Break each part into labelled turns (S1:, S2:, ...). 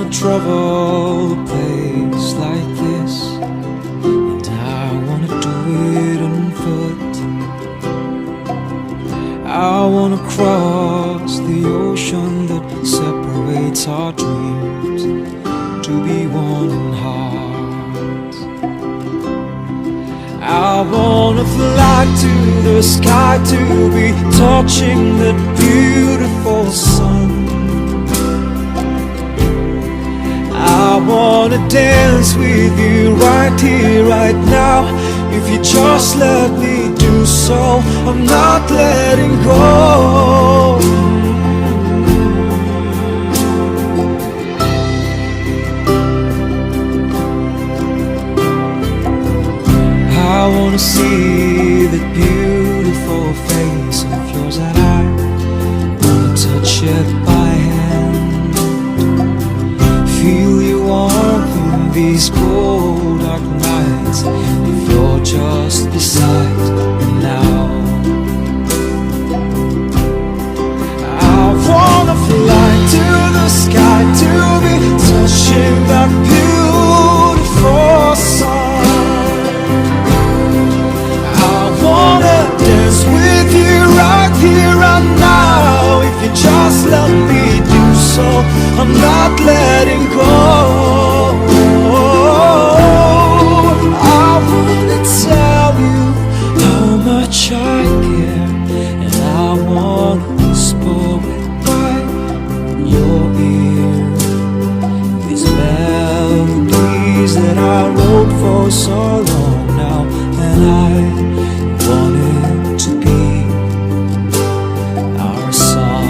S1: wanna travel a place like this, and I wanna do it on foot. I wanna cross the ocean that separates our dreams, to be one in heart. I wanna fly to the sky, to be touching that beautiful sun. I wanna dance with you right here, right now. If you just let me do so, I'm not letting go. I wanna see that beautiful face of yours, and I wanna touch it by hand. Feel you warmth in these cold dark nights, if you're just beside me now. I wanna fly to the sky, to be touching that beautiful sun. I wanna dance with you right here and now. If you just let me do so, I'm not letting go. I wanna tell you how much I care, and I wanna whisper it by your ear. These melodies that I wrote for so long now, and I want it to be our song.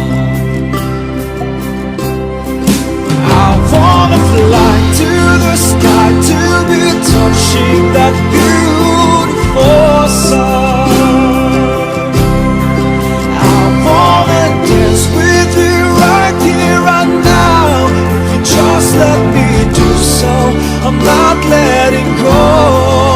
S1: I wanna fly to the sky, to be touching that beautiful sun. I wanna dance with you right here, right now. If you just let me do so, I'm not letting go.